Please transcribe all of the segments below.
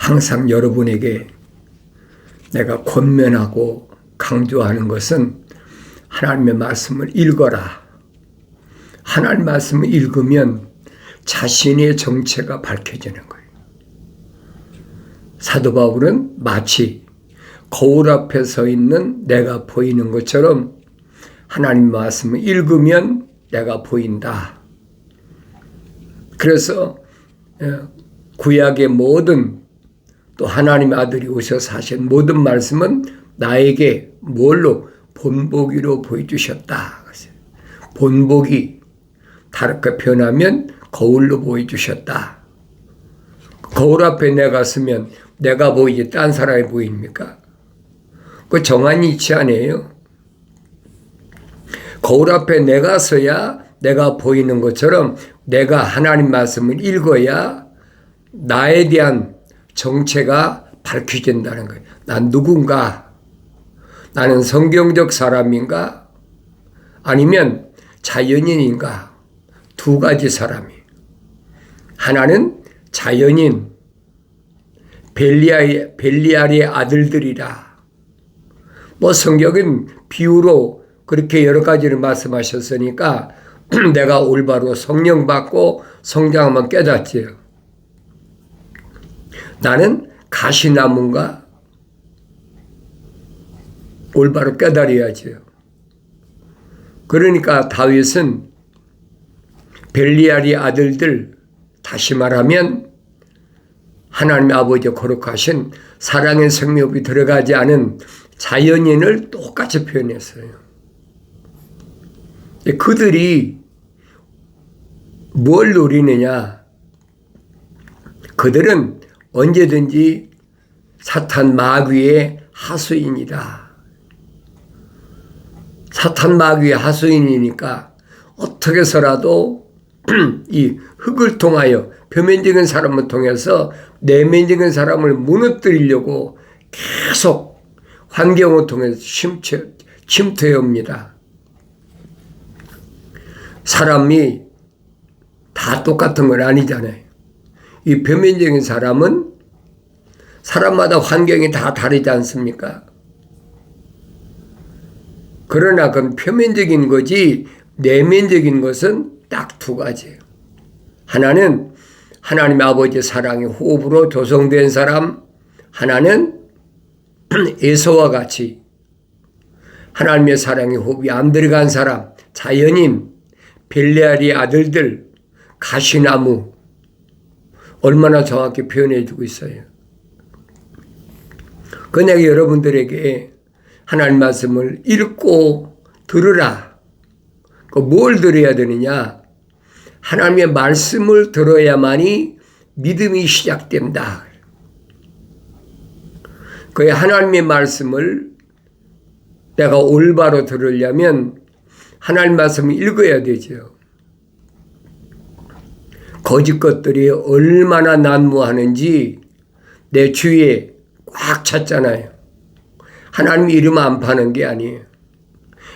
항상 여러분에게 내가 권면하고 강조하는 것은 하나님의 말씀을 읽어라. 하나님의 말씀을 읽으면 자신의 정체가 밝혀지는 거예요. 사도 바울은 마치 거울 앞에 서 있는 내가 보이는 것처럼 하나님의 말씀을 읽으면 내가 보인다. 그래서 구약의 모든 또 하나님의 아들이 오셔서 하신 모든 말씀은 나에게 뭘로? 본보기로 보여주셨다. 본보기 다르게 표현하면 거울로 보여주셨다. 거울 앞에 내가 서면 내가 보이지 딴 사람이 보입니까? 그 정한 이치 아니에요. 거울 앞에 내가 서야 내가 보이는 것처럼 내가 하나님 말씀을 읽어야 나에 대한 정체가 밝혀진다는 거예요. 난 누군가? 나는 성경적 사람인가? 아니면 자연인인가? 두 가지 사람이. 하나는 자연인, 벨리알의 아들들이라. 성경은 비유로 그렇게 여러 가지를 말씀하셨으니까 내가 올바로 성령 받고 성장하면 깨닫지요. 나는 가시나무인가? 올바로 깨달아야지요. 그러니까 다윗은 벨리알의 아들들, 다시 말하면 하나님 아버지 거룩하신 사랑의 성묘비 들어가지 않은 자연인을 똑같이 표현했어요. 그들이 뭘 노리느냐? 그들은 언제든지 사탄 마귀의 하수인이다. 사탄 마귀의 하수인이니까 어떻게 해서라도 이 흙을 통하여 표면적인 사람을 통해서 내면적인 사람을 무너뜨리려고 계속 환경을 통해서 침투해 옵니다. 사람이 다 똑같은 건 아니잖아요. 이 표면적인 사람은 사람마다 환경이 다 다르지 않습니까? 그러나 그건 표면적인 거지 내면적인 것은 딱 두 가지예요. 하나는 하나님 아버지 사랑의 호흡으로 조성된 사람, 하나는 에서와 같이 하나님의 사랑의 호흡이 안 들어간 사람, 자연인, 벨리알의 아들들, 가시나무. 얼마나 정확히 표현해 주고 있어요. 그 내가 여러분들에게 하나님 말씀을 읽고 들으라. 뭘 들어야 되느냐? 하나님의 말씀을 들어야만이 믿음이 시작된다. 그 하나님의 말씀을 내가 올바로 들으려면 하나님 말씀을 읽어야 되죠. 거짓 것들이 얼마나 난무하는지 내 주위에 꽉 찼잖아요. 하나님 이름 안 파는 게 아니에요.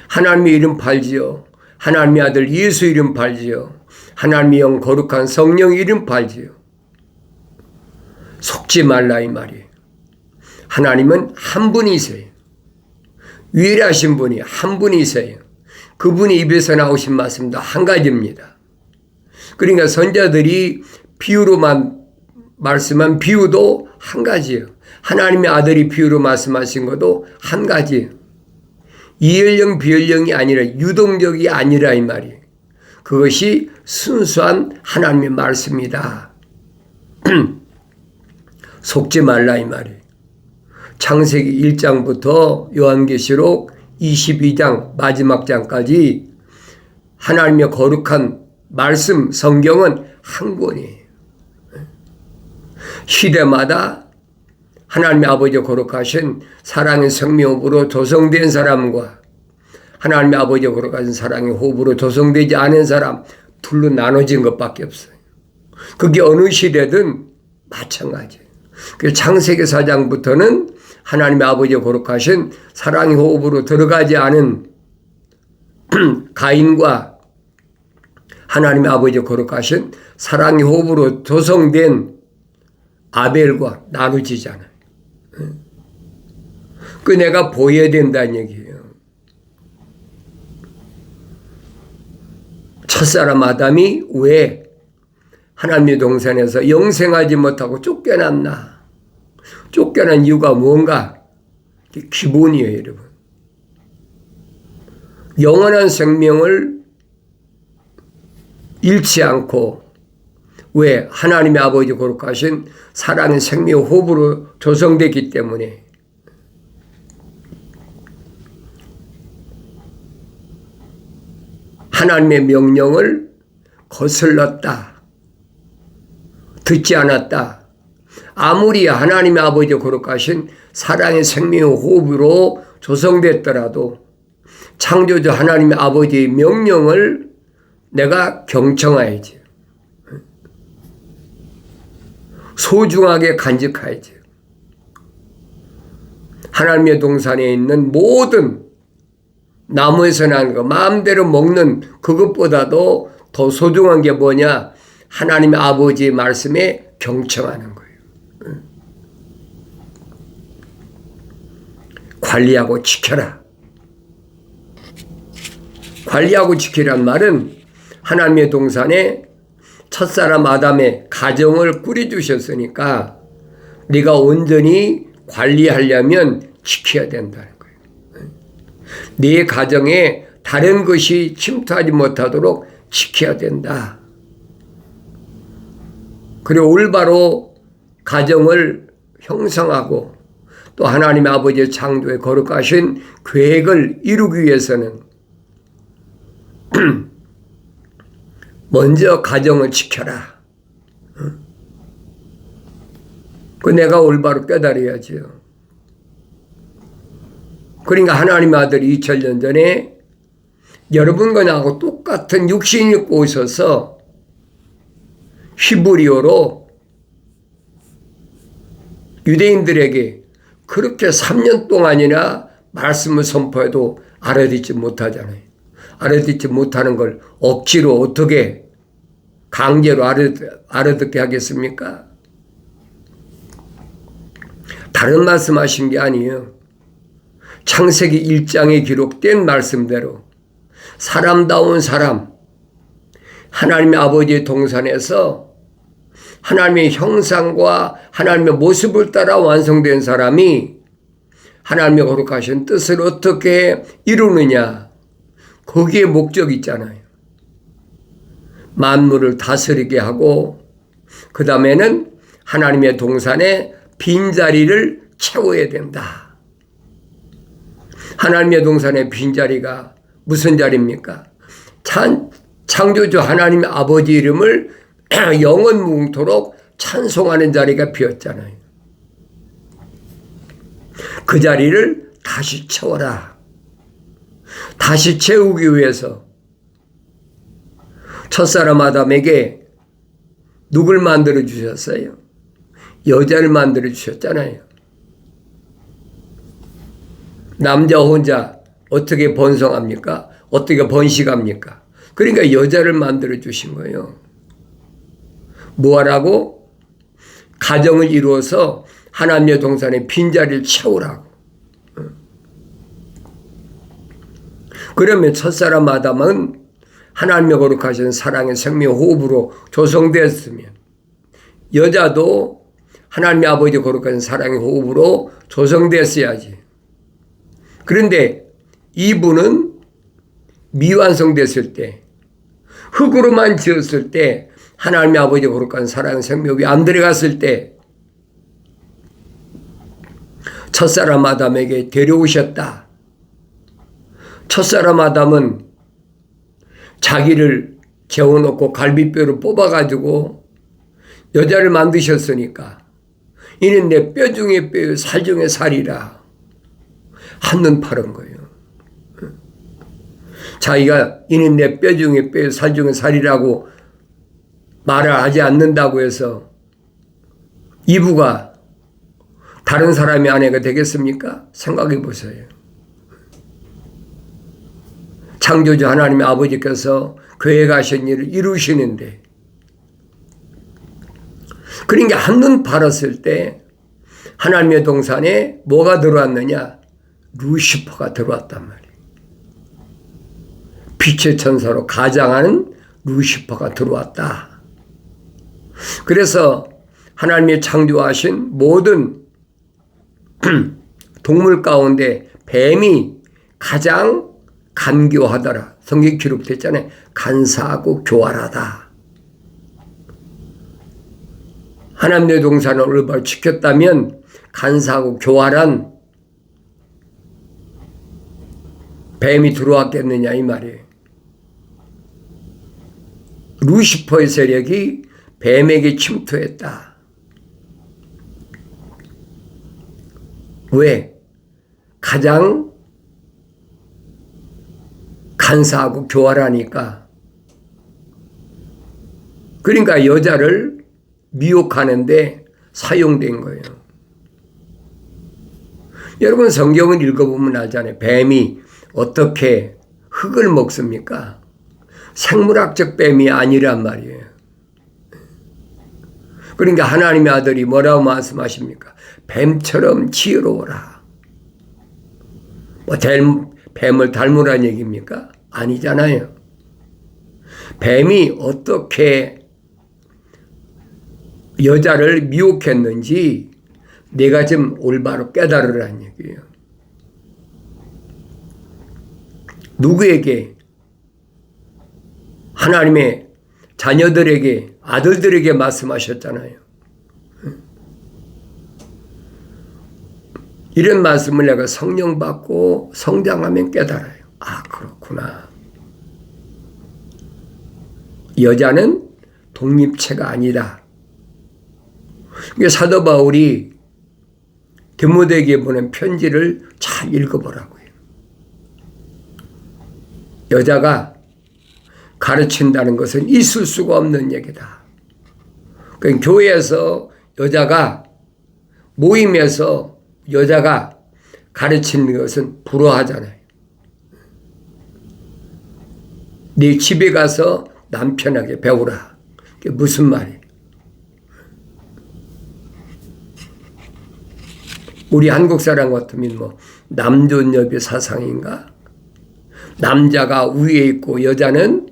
하나님의 이름 팔지요. 하나님의 아들 예수 이름 팔지요. 하나님의 영 거룩한 성령 이름 팔지요. 속지 말라 이 말이에요. 하나님은 한 분이세요. 유일하신 분이 한 분이세요. 그분이 입에서 나오신 말씀도 한 가지입니다. 그러니까 선자들이 비유로만 말씀한 비유도 한 가지예요. 하나님의 아들이 비유로 말씀하신 것도 한 가지예요. 이연령 비연령이 아니라 유동적이 아니라 이 말이에요. 그것이 순수한 하나님의 말씀이다. 속지 말라 이 말이에요. 창세기 1장부터 요한계시록 22장 마지막 장까지 하나님의 거룩한 말씀 성경은 한 권이에요. 시대마다 하나님의 아버지 거룩하신 사랑의 생명으로 조성된 사람과 하나님의 아버지 거룩하신 사랑의 호흡으로 조성되지 않은 사람 둘로 나눠진 것밖에 없어요. 그게 어느 시대든 마찬가지예요. 그래서 창세기 4장부터는 하나님의 아버지 거룩하신 사랑의 호흡으로 들어가지 않은 가인과 하나님의 아버지 거룩하신 사랑의 호흡으로 조성된 아벨과 나누지잖아요. 그 내가 보여야 된다는 얘기예요. 첫사람 아담이 왜 하나님의 동산에서 영생하지 못하고 쫓겨났나? 쫓겨난 이유가 뭔가? 기본이에요, 여러분. 영원한 생명을 잃지 않고 왜 하나님의 아버지 거룩하신 사랑의 생명 호흡으로 조성됐기 때문에 하나님의 명령을 거슬렀다. 듣지 않았다. 아무리 하나님의 아버지 거룩하신 사랑의 생명 호흡으로 조성됐더라도 창조주 하나님의 아버지의 명령을 내가 경청해야지. 소중하게 간직해야지. 하나님의 동산에 있는 모든 나무에서 난 거 마음대로 먹는 그것보다도 더 소중한 게 뭐냐? 하나님의 아버지의 말씀에 경청하는 거예요. 관리하고 지켜라. 관리하고 지키란 말은 하나님의 동산에 첫사람 아담의 가정을 꾸려주셨으니까 네가 온전히 관리하려면 지켜야 된다는 거예요. 네 가정에 다른 것이 침투하지 못하도록 지켜야 된다. 그리고 올바로 가정을 형성하고 또 하나님의 아버지의 창조에 거룩하신 계획을 이루기 위해서는 먼저 가정을 지켜라. 그 내가 올바로 깨달아야지요. 그러니까 하나님의 아들이 2000년 전에 여러분과 나하고 똑같은 육신을 입고 오셔서 히브리어로 유대인들에게 그렇게 3년 동안이나 말씀을 선포해도 알아듣지 못하잖아요. 알아듣지 못하는 걸 억지로 어떻게 강제로 알아듣게 하겠습니까? 다른 말씀하신 게 아니에요. 창세기 1장에 기록된 말씀대로 사람다운 사람, 하나님의 아버지의 동산에서 하나님의 형상과 하나님의 모습을 따라 완성된 사람이 하나님의 거룩하신 뜻을 어떻게 이루느냐. 거기에 목적이 있잖아요. 만물을 다스리게 하고 그 다음에는 하나님의 동산에 빈자리를 채워야 된다. 하나님의 동산의 빈자리가 무슨 자리입니까? 창조주 하나님의 아버지 이름을 영원 무궁토록 찬송하는 자리가 비었잖아요. 그 자리를 다시 채워라. 다시 채우기 위해서 첫사람 아담에게 누굴 만들어 주셨어요? 여자를 만들어 주셨잖아요. 남자 혼자 어떻게 번성합니까? 어떻게 번식합니까? 그러니까 여자를 만들어 주신 거예요. 뭐하라고? 가정을 이루어서 하나님의 동산의 빈자리를 채우라고. 그러면 첫사람 아담은 하나님의 거룩하신 사랑의 생명 호흡으로 조성되었으면 여자도 하나님의 아버지 거룩한 사랑의 호흡으로 조성됐어야지. 그런데 이분은 미완성됐을 때, 흙으로만 지었을 때, 하나님의 아버지 거룩한 사랑의 생명이 안 들어갔을 때 첫사람 아담에게 데려오셨다. 첫사람 아담은 자기를 재워놓고 갈비뼈를 뽑아가지고 여자를 만드셨으니까 이는 내 뼈 중에 뼈, 살 중에 살이라 한눈 파는 거예요. 자기가 이는 내 뼈 중에 뼈, 살 중에 살이라고 말을 하지 않는다고 해서 이브가 다른 사람의 아내가 되겠습니까? 생각해 보세요. 창조주 하나님의 아버지께서 계획하신 일을 이루시는데 그러니까 한눈 팔았을 때 하나님의 동산에 뭐가 들어왔느냐? 루시퍼가 들어왔단 말이에요. 빛의 천사로 가장하는 루시퍼가 들어왔다. 그래서 하나님이 창조하신 모든 동물 가운데 뱀이 가장 간교하더라. 성경에 기록됐잖아요. 간사하고 교활하다. 하나님의 동산을 올바로 지켰다면 간사하고 교활한 뱀이 들어왔겠느냐 이 말이에요. 루시퍼의 세력이 뱀에게 침투했다. 왜? 가장 간사하고 교활하니까. 그러니까 여자를 미혹하는데 사용된 거예요. 여러분 성경을 읽어보면 알잖아요. 뱀이 어떻게 흙을 먹습니까? 생물학적 뱀이 아니란 말이에요. 그러니까 하나님의 아들이 뭐라고 말씀하십니까? 뱀처럼 지혜로워라. 뭐 뱀을 닮으란 얘기입니까? 아니잖아요. 뱀이 어떻게 여자를 미혹했는지 내가 좀 올바로 깨달으라는 얘기예요. 누구에게? 하나님의 자녀들에게, 아들들에게 말씀하셨잖아요. 이런 말씀을 내가 성령 받고 성장하면 깨달아요. 아, 그렇구나. 여자는 독립체가 아니다. 사도 바울이 디모데에게 보낸 편지를 잘 읽어보라고요. 여자가 가르친다는 것은 있을 수가 없는 얘기다. 그러니까 교회에서 여자가 모임에서 여자가 가르치는 것은 불허하잖아요. 네 집에 가서 남편에게 배우라. 그게 무슨 말이에요? 우리 한국 사람 같으면 뭐 남존여비 사상인가? 남자가 위에 있고 여자는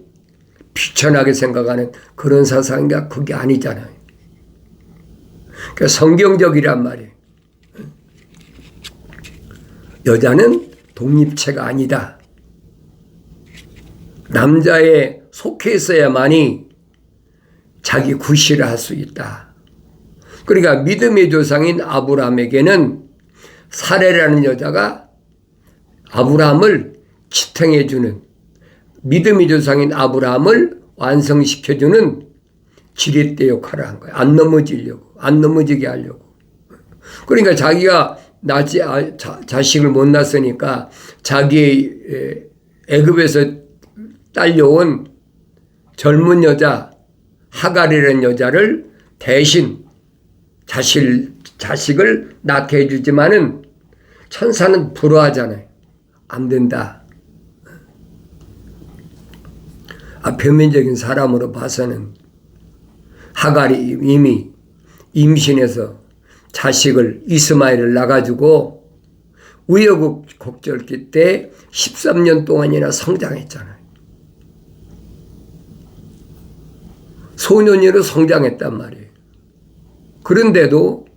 비천하게 생각하는 그런 사상인가? 그게 아니잖아요. 그러니까 성경적이란 말이에요. 여자는 독립체가 아니다. 남자에 속해 있어야만이 자기 구실을 할 수 있다. 그러니까 믿음의 조상인 아브라함에게는 사레라는 여자가 아브라함을 지탱해주는, 믿음의 조상인 아브라함을 완성시켜주는 지렛대 역할을 한 거예요. 안 넘어지게 하려고. 그러니까 자기가 자식을 못 낳았으니까 자기의 애굽에서 딸려온 젊은 여자 하갈이라는 여자를 대신 자식을 낳게 해주지만은 천사는 불허하잖아요. 안 된다. 표면적인 사람으로 봐서는 하갈이 이미 임신해서 자식을 이스마엘을 낳아가지고 우여곡절기 때 13년 동안이나 성장했잖아요. 소년으로 성장했단 말이에요. 그런데도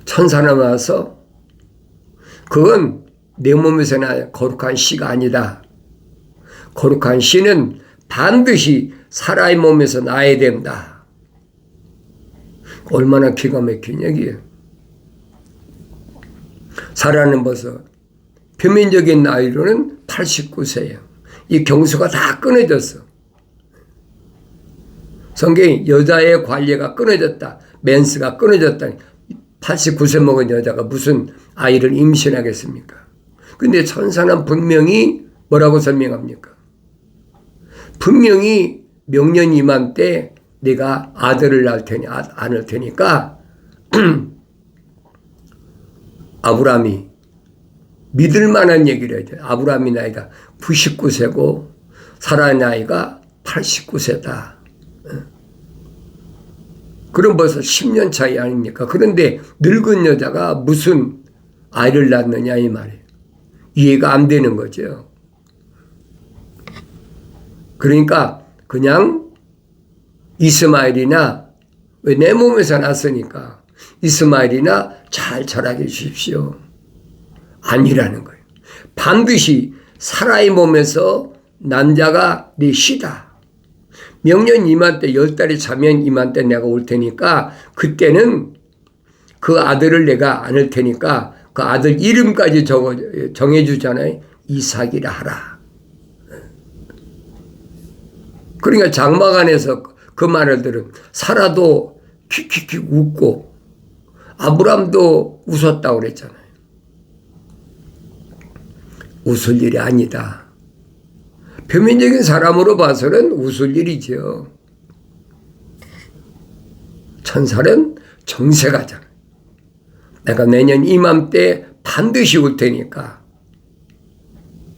천사는 와서 그건 내 몸에서 나 거룩한 씨가 아니다. 거룩한 씨는 반드시 사람의 몸에서 나야 된다. 얼마나 기가 막힌 얘기예요. 사라는 벌써 표면적인 나이로는 89세예요. 이 경수가 다 끊어졌어. 성경이 여자의 관리가 끊어졌다. 멘스가 끊어졌다. 89세 먹은 여자가 무슨 아이를 임신하겠습니까? 근데 천사는 분명히 뭐라고 설명합니까? 분명히 명년 이맘때 내가 아들을 낳을 테니까 아브라함이 믿을 만한 얘기를 해야 돼. 아브라함이 나이가 99세고 사라의 나이가 89세다. 그럼 벌써 10년 차이 아닙니까? 그런데 늙은 여자가 무슨 아이를 낳느냐 이 말이에요. 이해가 안 되는 거죠. 그러니까 그냥 이스마엘이나 왜 내 몸에서 났으니까 이스마엘이나 잘 자라게 주십시오. 아니라는 거예요. 반드시 사라의 몸에서 남자가 네 시다. 명년 이맘때 10달이 차면 이맘때 내가 올 테니까 그때는 그 아들을 내가 안을 테니까 그 아들 이름까지 정해주잖아요. 이삭이라 하라. 그러니까 장막안에서 그 말을 들은 사라도 킥킥킥 웃고 아브람도 웃었다고 그랬잖아요. 웃을 일이 아니다. 표면적인 사람으로 봐서는 웃을 일이죠. 천사는 정색하잖아요. 내가 내년 이맘때 반드시 올 테니까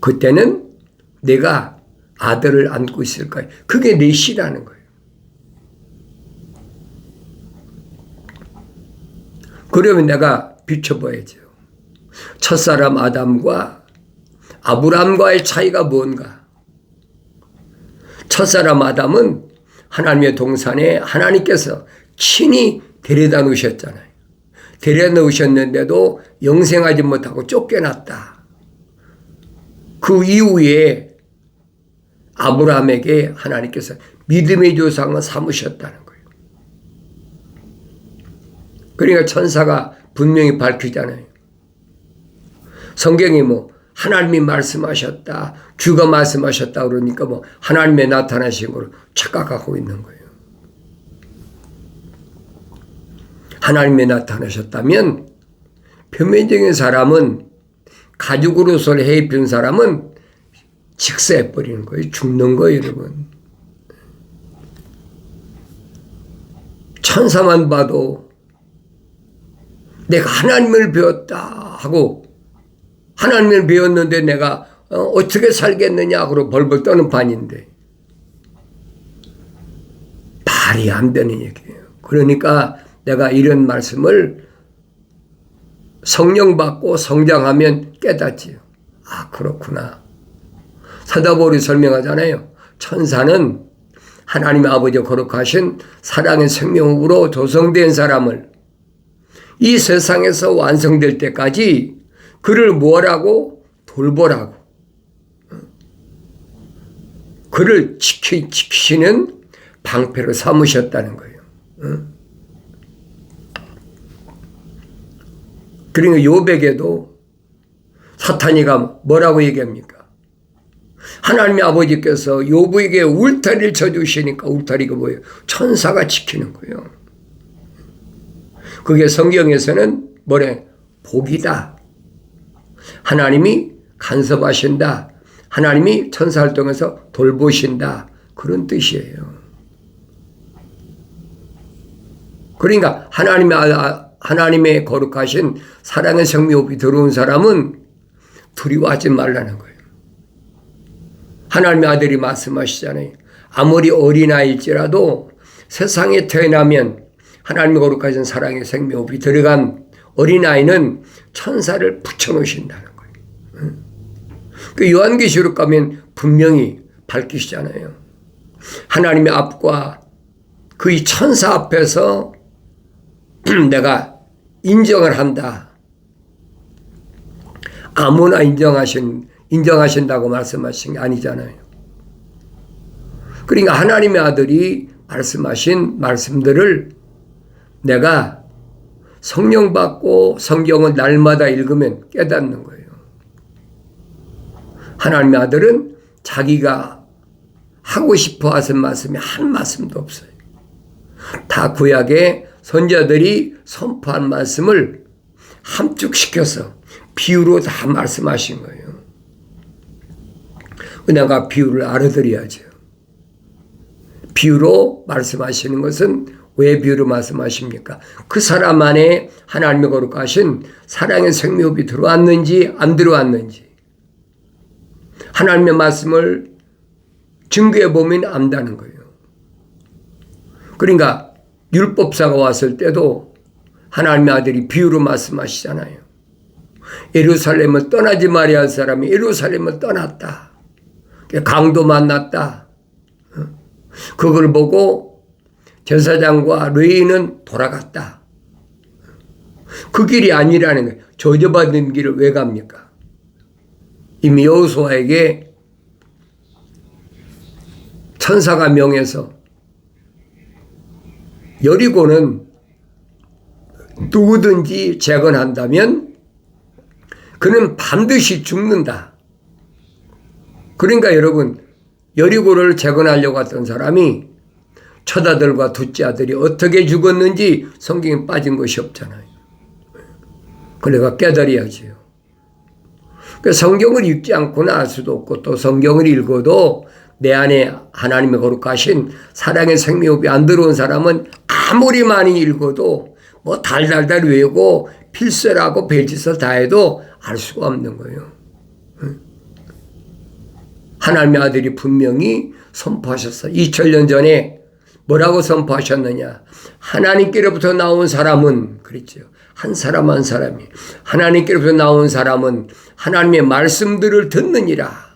그때는 내가 아들을 안고 있을 거예요. 그게 내 시라는 거예요. 그러면 내가 비춰봐야죠. 첫사람 아담과 아브람과의 차이가 뭔가? 첫사람 아담은 하나님의 동산에 하나님께서 친히 데려다 놓으셨잖아요. 데려다 놓으셨는데도 영생하지 못하고 쫓겨났다. 그 이후에 아브라함에게 하나님께서 믿음의 조상을 삼으셨다는 거예요. 그러니까 천사가 분명히 밝히잖아요. 성경이 하나님이 말씀하셨다, 주가 말씀하셨다 그러니까 하나님의 나타나신 걸 착각하고 있는 거예요. 하나님이 나타나셨다면 표면적인 사람은 가죽으로서 해입힌 사람은 직사해버리는 거예요. 죽는 거예요, 여러분. 천사만 봐도 내가 하나님을 배웠다 하고 하나님을 배웠는데 내가 어떻게 살겠느냐 하고 벌벌 떠는 판인데 말이 안 되는 얘기예요. 그러니까 내가 이런 말씀을 성령 받고 성장하면 깨닫지요. 아, 그렇구나. 사도 바울이 설명하잖아요. 천사는 하나님의 아버지 거룩하신 사랑의 생명으로 조성된 사람을 이 세상에서 완성될 때까지 그를 뭐라고? 돌보라고. 그를 지키시는 방패로 삼으셨다는 거예요. 그러니까 욥에게도 사탄이가 뭐라고 얘기합니까? 하나님의 아버지께서 욥에게 울타리를 쳐주시니까 울타리가 뭐예요? 천사가 지키는 거예요. 그게 성경에서는 뭐래? 복이다. 하나님이 간섭하신다. 하나님이 천사를 통해서 돌보신다. 그런 뜻이에요. 그러니까 하나님의 거룩하신 사랑의 생명이 들어온 사람은 두려워하지 말라는 거예요. 하나님의 아들이 말씀하시잖아요. 아무리 어린아이일지라도 세상에 태어나면 하나님의 거룩하신 사랑의 생명이 들어간 어린아이는 천사를 붙여놓으신다는 거예요. 그 요한계시록 가면 분명히 밝히시잖아요. 하나님의 앞과 그 천사 앞에서 내가 인정을 한다. 아무나 인정하신다고 말씀하신 게 아니잖아요. 그러니까 하나님의 아들이 말씀하신 말씀들을 내가 성령 받고 성경을 날마다 읽으면 깨닫는 거예요. 하나님의 아들은 자기가 하고 싶어 하신 말씀이 한 말씀도 없어요. 다 구약의 선자들이 선포한 말씀을 함축시켜서 비유로 다 말씀하신 거예요. 내가 비유를 알아들어야죠. 비유로 말씀하시는 것은 왜 비유로 말씀하십니까? 그 사람 안에 하나님의 거룩하신 사랑의 생명이 들어왔는지 안 들어왔는지 하나님의 말씀을 증거해 보면 안다는 거예요. 그러니까 율법사가 왔을 때도 하나님의 아들이 비유로 말씀하시잖아요. 예루살렘을 떠나지 말아야 할 사람이 예루살렘을 떠났다. 강도 만났다. 그걸 보고 제사장과 레위인은 돌아갔다. 그 길이 아니라는 거예요. 저주받은 길을 왜 갑니까? 이미 여호수아에게 천사가 명해서 여리고는 누구든지 재건한다면 그는 반드시 죽는다. 그러니까 여러분, 여리고를 재건하려고 했던 사람이 첫 아들과 둘째 아들이 어떻게 죽었는지 성경에 빠진 것이 없잖아요. 그래가 깨달아야지요. 성경을 읽지 않고는 알 수도 없고, 또 성경을 읽어도 내 안에 하나님의 거룩하신 사랑의 생명이 안 들어온 사람은 아무리 많이 읽어도 뭐 달달달 외우고 필설하고 별짓을 다 해도 알 수가 없는 거예요. 하나님의 아들이 분명히 선포하셨어요. 2000년 전에 뭐라고 선포하셨느냐. 하나님께로부터 나온 사람은, 그랬죠. 한 사람 한 사람이. 하나님께로부터 나온 사람은 하나님의 말씀들을 듣느니라.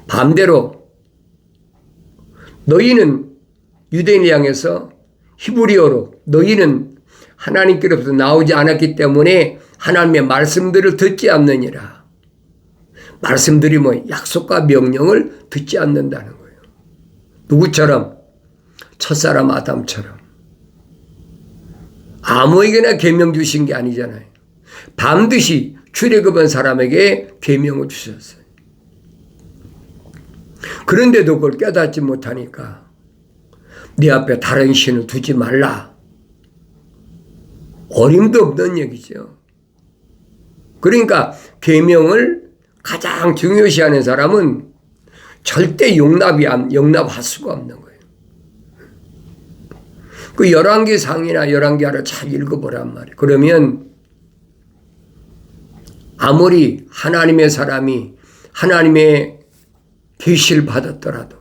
반대로 너희는 유대인을 향해서 히브리어로 너희는 하나님께로부터 나오지 않았기 때문에 하나님의 말씀들을 듣지 않느니라. 말씀들이 뭐 약속과 명령을 듣지 않는다는 거예요. 누구처럼? 첫사람 아담처럼. 아무에게나 계명 주신 게 아니잖아요. 반드시 출애굽한 사람에게 계명을 주셨어요. 그런데도 그걸 깨닫지 못하니까 네 앞에 다른 신을 두지 말라. 어림도 없는 얘기죠. 그러니까 계명을 가장 중요시하는 사람은 절대 용납할 수가 없는 거예요. 그 열왕기상이나 열왕기하를 잘 읽어보란 말이에요. 그러면 아무리 하나님의 사람이 하나님의 계시를 받았더라도,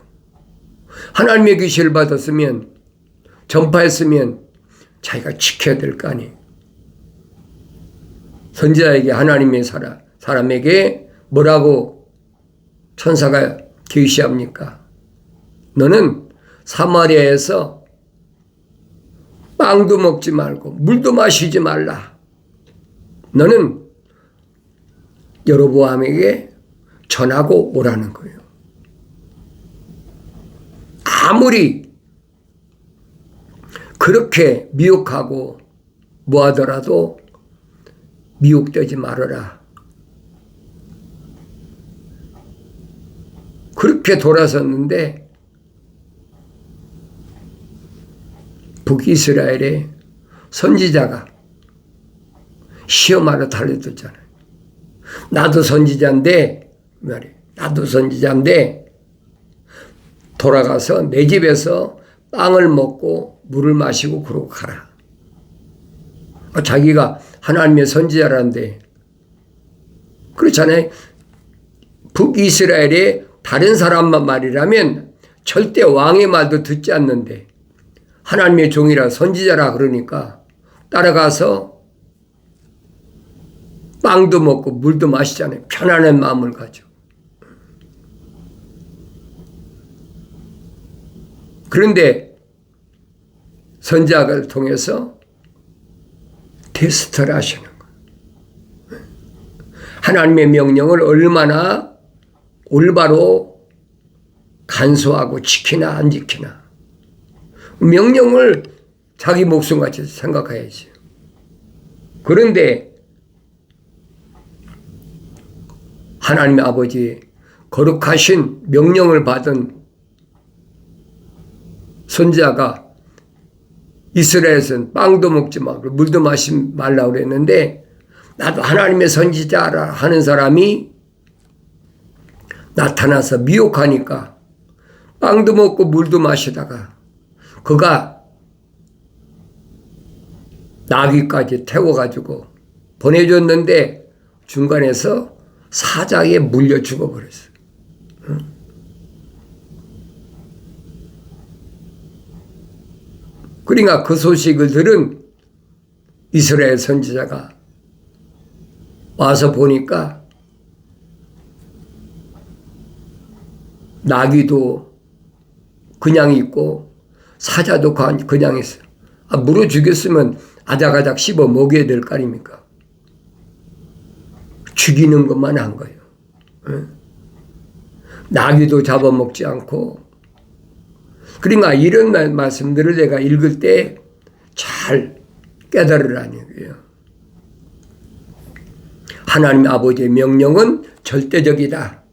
하나님의 계시를 받았으면, 전파했으면 자기가 지켜야 될 거 아니에요. 선지자에게, 하나님의 사람에게 뭐라고 천사가 계시합니까? 너는 사마리아에서 빵도 먹지 말고 물도 마시지 말라. 너는 여로보암에게 전하고 오라는 거예요. 아무리 그렇게 미혹하고 뭐하더라도 미혹되지 말아라. 그렇게 돌아섰는데 북이스라엘의 선지자가 시험하러 달려들잖아요. 나도 선지자인데 돌아가서 내 집에서 빵을 먹고 물을 마시고 그러고 가라. 자기가 하나님의 선지자라는데, 그렇잖아요. 북이스라엘의 다른 사람만 말이라면 절대 왕의 말도 듣지 않는데 하나님의 종이라 선지자라 그러니까 따라가서 빵도 먹고 물도 마시잖아요. 편안한 마음을 가지고. 그런데 선지자를 통해서 테스트를 하시는 거예요. 하나님의 명령을 얼마나 올바로 간수하고 지키나 안 지키나. 명령을 자기 목숨같이 생각해야지. 그런데 하나님의 아버지 거룩하신 명령을 받은 선지자가 이스라엘에서는 빵도 먹지 말고 물도 마시지 말라고 그랬는데, 나도 하나님의 선지자라 하는 사람이 나타나서 미혹하니까 빵도 먹고 물도 마시다가 그가 나귀까지 태워가지고 보내줬는데 중간에서 사자에 물려 죽어버렸어요. 그러니까 그 소식을 들은 이스라엘 선지자가 와서 보니까 나귀도 그냥 있고 사자도 그냥 있어요. 물어 죽였으면 아작아작 씹어 먹여야 될 거 아닙니까? 죽이는 것만 한 거예요. 나귀도 잡아먹지 않고. 그러니까 이런 말씀들을 내가 읽을 때 잘 깨달으라는 얘기예요. 하나님 아버지의 명령은 절대적이다.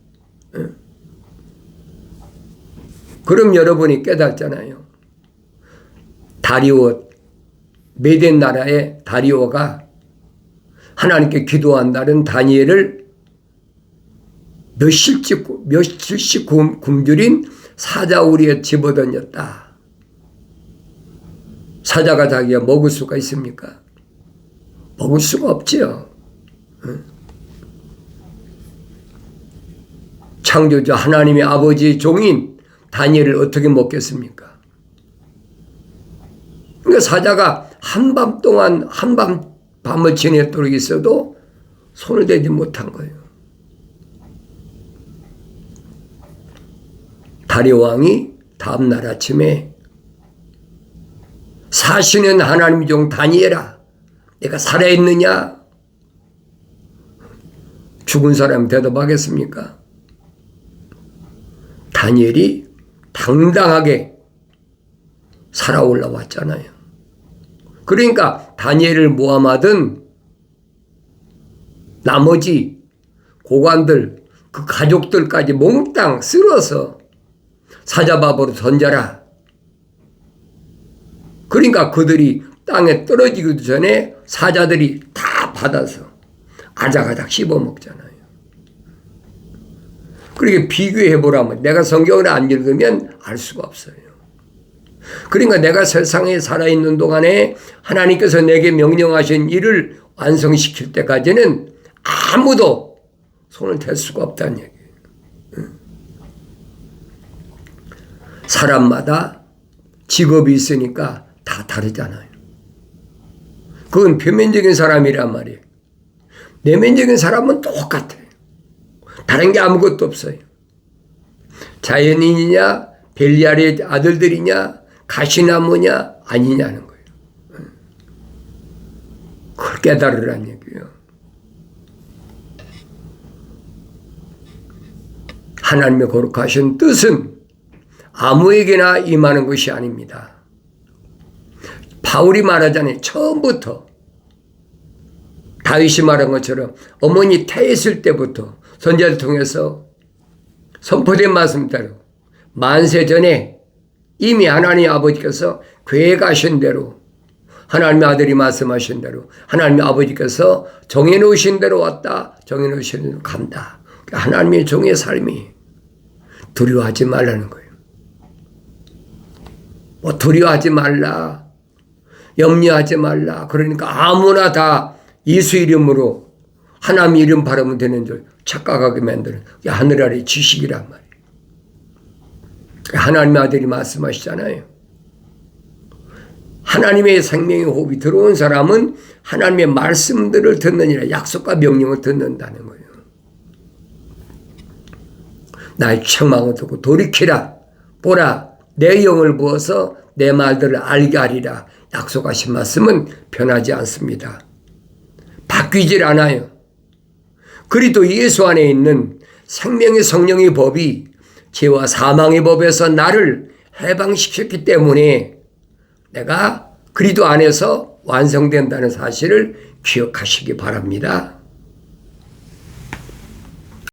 그럼 여러분이 깨닫잖아요. 다리오, 메덴 나라의 다리오가 하나님께 기도한 다니엘을 며칠씩 굶주린 사자우리에 집어던졌다. 사자가 자기가 먹을 수가 있습니까? 먹을 수가 없지요. 창조주 하나님의 아버지의 종인 다니엘을 어떻게 먹겠습니까? 그러니까 사자가 한밤 동안 밤을 지내도록 있어도 손을 대지 못한 거예요. 다리오 왕이 다음날 아침에 사시는 하나님의 종 다니엘아, 내가 살아있느냐? 죽은 사람이 대답하겠습니까? 다니엘이 당당하게 살아 올라왔잖아요. 그러니까 다니엘을 모함하던 나머지 고관들, 그 가족들까지 몽땅 쓸어서 사자밥으로 던져라. 그러니까 그들이 땅에 떨어지기도 전에 사자들이 다 받아서 아작아작 씹어먹잖아요. 그렇게 비교해보라면 내가 성경을 안 읽으면 알 수가 없어요. 그러니까 내가 세상에 살아있는 동안에 하나님께서 내게 명령하신 일을 완성시킬 때까지는 아무도 손을 댈 수가 없다는 얘기예요. 사람마다 직업이 있으니까 다 다르잖아요. 그건 표면적인 사람이란 말이에요. 내면적인 사람은 똑같아요. 다른 게 아무것도 없어요. 자연인이냐, 벨리알의 아들들이냐, 가시나무냐, 아니냐는 거예요. 그걸 깨달으라는 얘기예요. 하나님의 거룩하신 뜻은 아무에게나 임하는 것이 아닙니다. 바울이 말하잖아요. 처음부터 다윗이 말한 것처럼 어머니 태했을 때부터 선지자를 통해서 선포된 말씀대로 만세 전에 이미 하나님 아버지께서 계획하신 대로 하나님의 아들이 말씀하신 대로 하나님의 아버지께서 정해놓으신 대로 왔다. 정해놓으신 대로 간다. 하나님의 종의 삶이 두려워하지 말라는 거예요. 뭐 두려워하지 말라. 염려하지 말라. 그러니까 아무나 다 예수 이름으로 하나님 이름 바라면 되는 줄 착각하게 만드는 하늘 아래 지식이란 말이에요. 하나님의 아들이 말씀하시잖아요. 하나님의 생명의 호흡이 들어온 사람은 하나님의 말씀들을 듣느니라. 약속과 명령을 듣는다는 거예요. 나의 책망을 듣고 돌이키라. 보라, 내 영을 부어서 내 말들을 알게 하리라. 약속하신 말씀은 변하지 않습니다. 바뀌질 않아요. 그리스도 예수 안에 있는 생명의 성령의 법이 죄와 사망의 법에서 나를 해방시켰기 때문에 내가 그리스도 안에서 완성된다는 사실을 기억하시기 바랍니다.